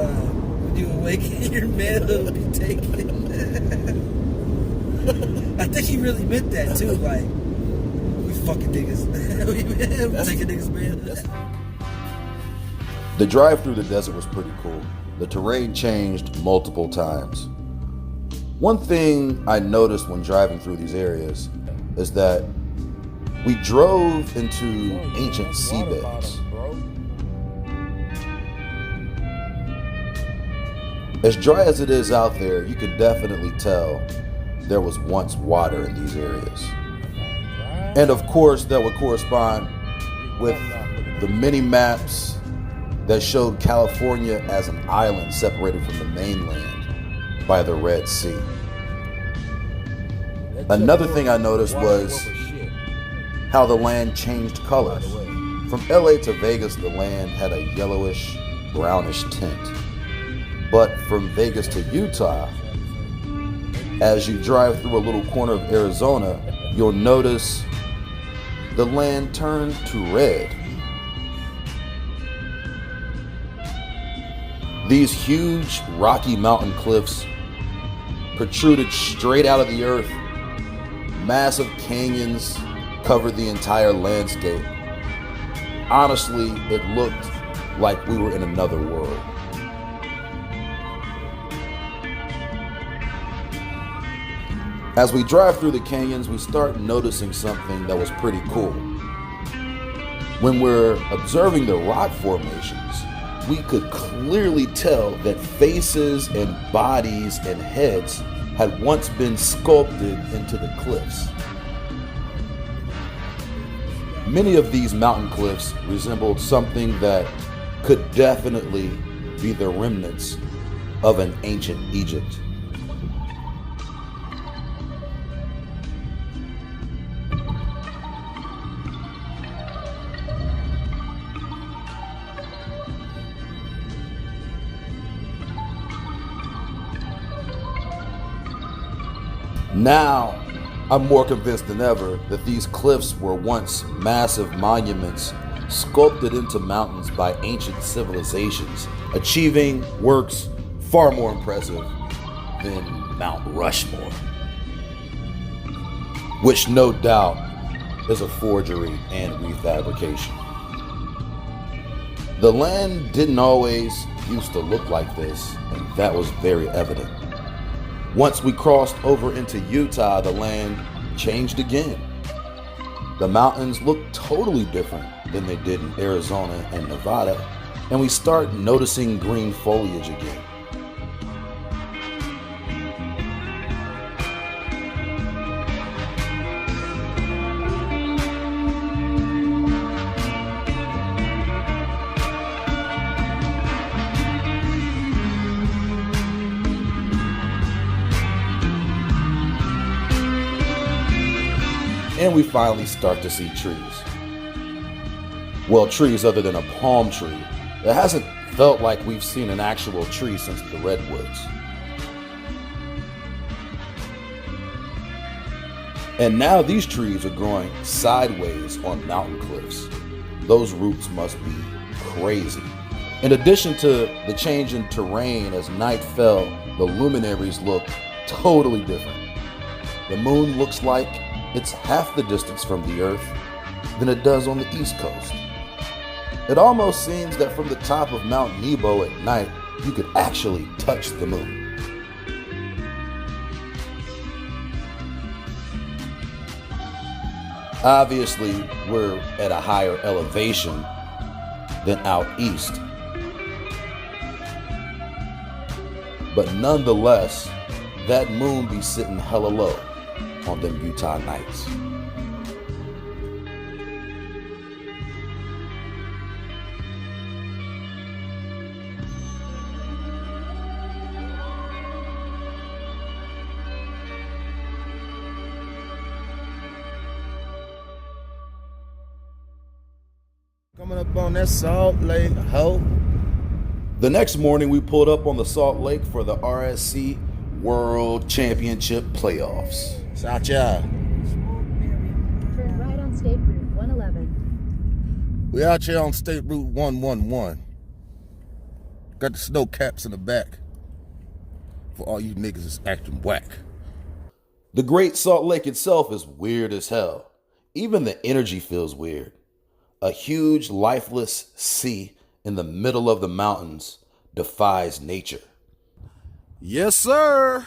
When you awaken, your manhood will be taken. I think he really meant that too. Like, we fucking niggas. we taking niggas manhood. The drive through the desert was pretty cool. The terrain changed multiple times. One thing I noticed when driving through these areas is that we drove into ancient seabeds. As dry as it is out there, you can definitely tell there was once water in these areas. And of course, that would correspond with the mini maps that showed California as an island separated from the mainland by the Red Sea. Another thing I noticed was how the land changed colors. From LA to Vegas, the land had a yellowish, brownish tint. But from Vegas to Utah, as you drive through a little corner of Arizona, you'll notice the land turned to red. These huge rocky mountain cliffs protruded straight out of the earth. Massive canyons covered the entire landscape. Honestly, it looked like we were in another world. As we drive through the canyons, we start noticing something that was pretty cool. When we're observing the rock formations, we could clearly tell that faces and bodies and heads had once been sculpted into the cliffs. Many of these mountain cliffs resembled something that could definitely be the remnants of an ancient Egypt. Now, I'm more convinced than ever that these cliffs were once massive monuments sculpted into mountains by ancient civilizations, achieving works far more impressive than Mount Rushmore, which no doubt is a forgery and refabrication. The land didn't always used to look like this, and that was very evident. Once we crossed over into Utah, the land changed again. The mountains looked totally different than they did in Arizona and Nevada, and we start noticing green foliage again. And we finally start to see trees. Well, trees other than a palm tree. It hasn't felt like we've seen an actual tree since the redwoods. And now these trees are growing sideways on mountain cliffs. Those roots must be crazy. In addition to the change in terrain as night fell, the luminaries look totally different. The moon looks like it's half the distance from the Earth than it does on the East Coast. It almost seems that from the top of Mount Nebo at night, you could actually touch the moon. Obviously, we're at a higher elevation than out east. But nonetheless, that moon be sitting hella low on them Utah nights. Coming up on that Salt Lake hoe. The next morning, we pulled up on the Salt Lake for the RSC World Championship playoffs. South y'all. Turn right on State Route 111. We out here on State Route 111. Got the snow caps in the back for all you niggas that's acting whack. The Great Salt Lake itself is weird as hell. Even the energy feels weird. A huge, lifeless sea in the middle of the mountains defies nature. Yes, sir.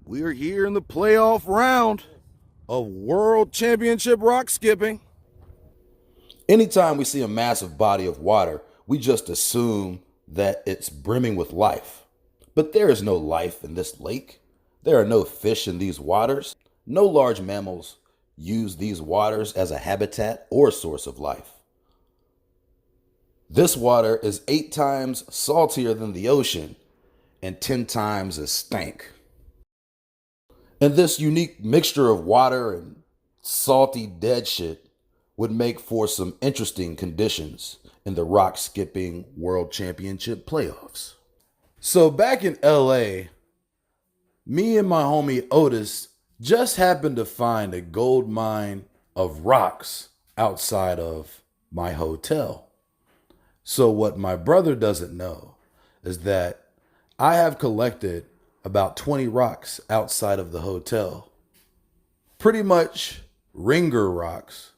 We're here in the playoff round of World Championship rock skipping. Anytime we see a massive body of water, we just assume that it's brimming with life. But there is no life in this lake. There are no fish in these waters. No large mammals use these waters as a habitat or source of life. This water is 8 times saltier than the ocean and 10 times as stank. And this unique mixture of water and salty dead shit would make for some interesting conditions in the rock skipping world championship playoffs. So back in LA, me and my homie Otis just happened to find a gold mine of rocks outside of my hotel. So what my brother doesn't know is that I have collected about 20 rocks outside of the hotel. Pretty much ringer rocks.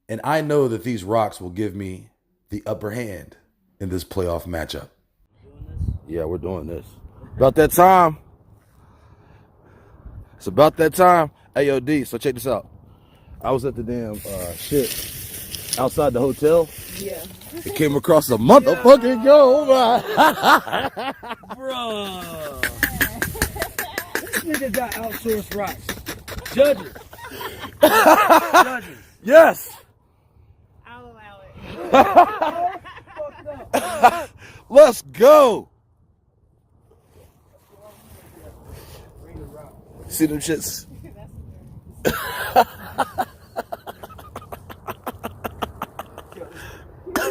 And I know that these rocks will give me the upper hand in this playoff matchup. Yeah, we're doing this. About that time. It's about that time. AOD, so check this out. I was at the damn shit outside the hotel. Yeah. It came across a motherfucking gold mine. Bro. This nigga got outsourced rocks. Judges. Judges. Yes. I'll allow it. Let's go. See them shits? I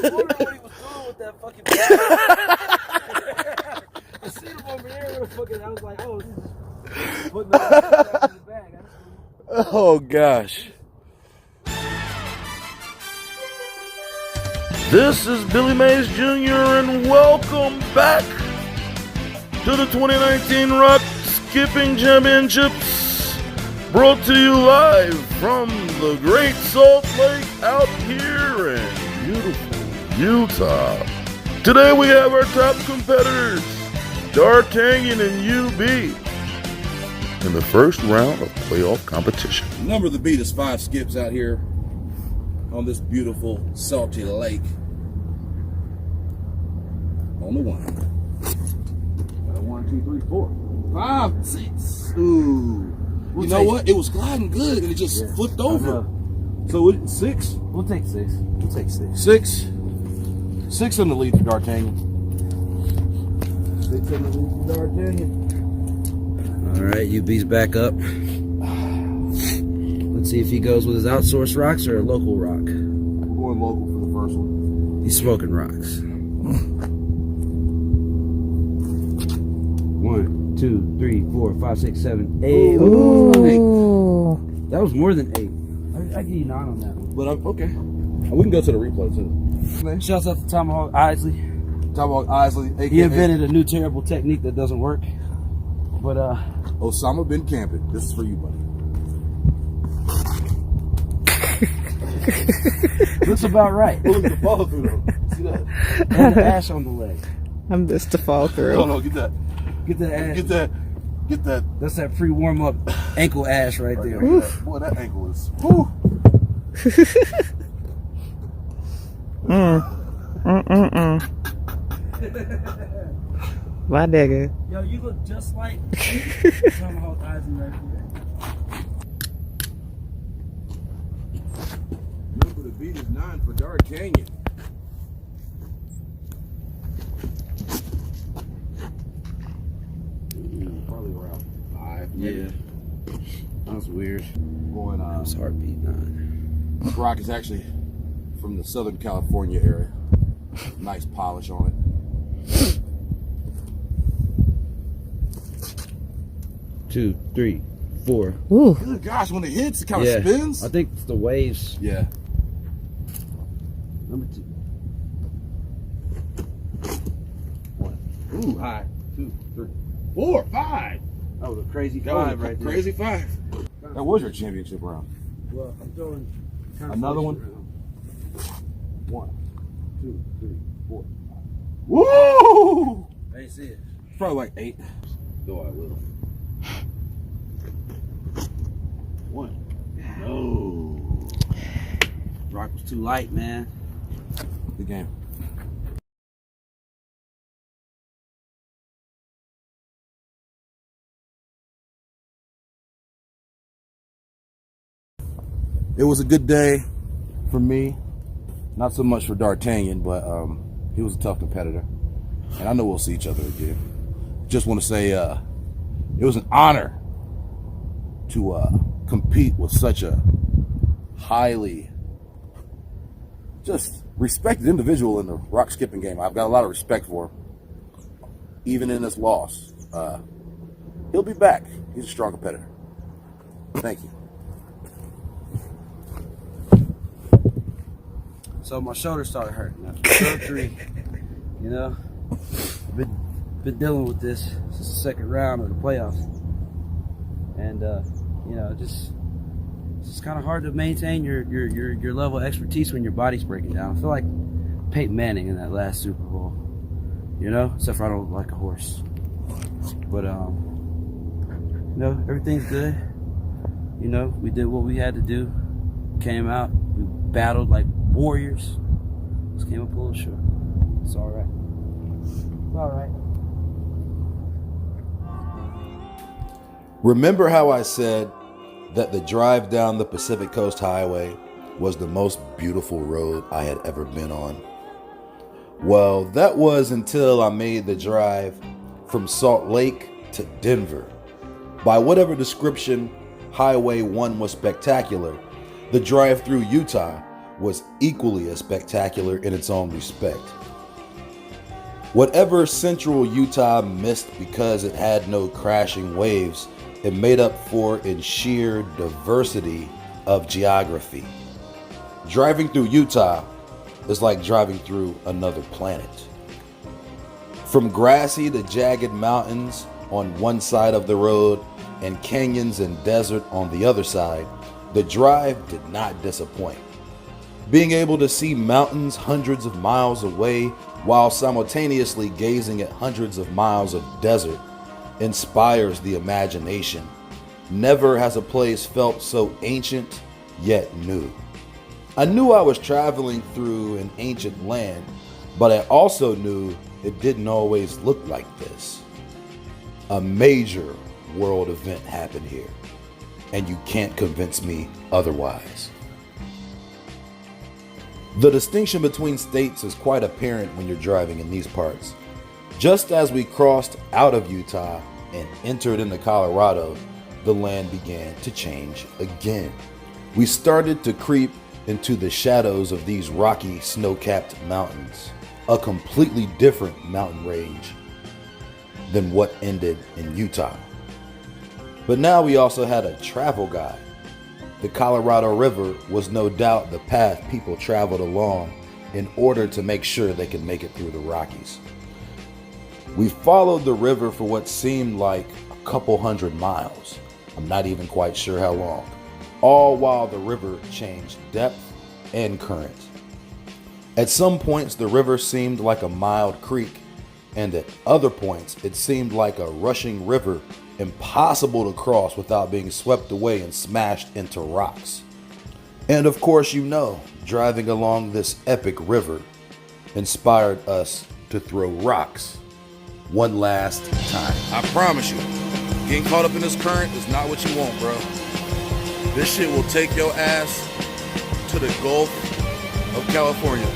was wondering what he was doing with that fucking I see him over there fucking, I was like, oh, this is putting that in the bag. Oh gosh. This is Billy Mays Jr. and welcome back to the 2019 Rock Skipping Championships, brought to you live from the Great Salt Lake out here in beautiful Utah. Today we have our top competitors, D'Artagnan and UB, in the first round of playoff competition. Number of the beat is 5 skips out here on this beautiful salty lake. On the 1. 1, 2, 3, 4. 5, 6. Ooh. You know what? It was gliding good and it just flipped over. So 6? We'll take 6. We'll take 6. 6. 6 in the lead for D'Artagnan. 6 in the lead for D'Artagnan. All right, UB's back up. Let's see if he goes with his outsourced rocks or a local rock. I'm going local for the first one. He's smoking rocks. 1, 2, 3, 4, 5, 6, 7, 8. Ooh. That was more than 8. I give you 9 on that one. But I'm okay. We can go to the replay too. Shouts out to Tomahawk Isley. Tomahawk Isley, aka He invented a new terrible technique that doesn't work. But Osama bin Campin. This is for you, buddy. looks about right. Look at the follow through though. See that? And the ash on the leg. I'm just to fall through. No, get that. Get that ash. Get that. That's that pre-warm up ankle ash right there. Boy, that ankle is. Whew. My nigga. Yo, you look just like Tomahawk Isley right here. Remember the beat is 9 for D'Artagnan. Probably around 5. Yeah. That's weird. Going That's heartbeat 9. This rock is actually from the Southern California area. Nice polish on it. 2, 3, 4. Ooh. Good gosh, when it hits, it kind of spins. I think it's the waves. Yeah. Number 2. Ooh, high. 2, 3, 4, 5. That was a crazy That was five right there. crazy 5. That was your championship round. Well, I'm throwing Another one? round. 1, 2, 3, 4, 5. Woo! I ain't see it. Probably like 8. Though I will. 1. No. Rock was too light, man. The game. It was a good day for me. Not so much for D'Artagnan, but he was a tough competitor. And I know we'll see each other again. Just want to say it was an honor to compete with such a highly just respected individual in the rock skipping game. I've got a lot of respect for him, even in this loss. He'll be back. He's a strong competitor. Thank you. So my shoulder started hurting. After surgery, you know, been dealing with this since the second round of the playoffs, and you know, it's kind of hard to maintain your level of expertise when your body's breaking down. I feel like Peyton Manning in that last Super Bowl, you know, except for I don't like a horse. But you know, everything's good. You know, we did what we had to do. Came out, we battled like warriors. Just came up a little short. It's all right. It's all right. Remember how I said that the drive down the Pacific Coast Highway was the most beautiful road I had ever been on? Well, that was until I made the drive from Salt Lake to Denver. By whatever description Highway 1 was spectacular, the drive through Utah was equally as spectacular in its own respect. Whatever central Utah missed because it had no crashing waves, it made up for in sheer diversity of geography. Driving through Utah is like driving through another planet. From grassy to jagged mountains on one side of the road and canyons and desert on the other side, the drive did not disappoint. Being able to see mountains hundreds of miles away while simultaneously gazing at hundreds of miles of desert inspires the imagination. Never has a place felt so ancient yet new. I knew I was traveling through an ancient land, but I also knew it didn't always look like this. A major world event happened here, and you can't convince me otherwise. The distinction between states is quite apparent when you're driving in these parts. Just as we crossed out of Utah and entered into Colorado, the land began to change again. We started to creep into the shadows of these rocky, snow-capped mountains, a completely different mountain range than what ended in Utah. But now we also had a travel guide. The Colorado River was no doubt the path people traveled along in order to make sure they could make it through the Rockies. We followed the river for what seemed like a couple hundred miles. I'm not even quite sure how long. All while the river changed depth and current. At some points, the river seemed like a mild creek, and at other points, it seemed like a rushing river, impossible to cross without being swept away and smashed into rocks. And of course, you know, driving along this epic river inspired us to throw rocks one last time. I promise you, getting caught up in this current is not what you want, bro. This shit will take your ass to the Gulf of California.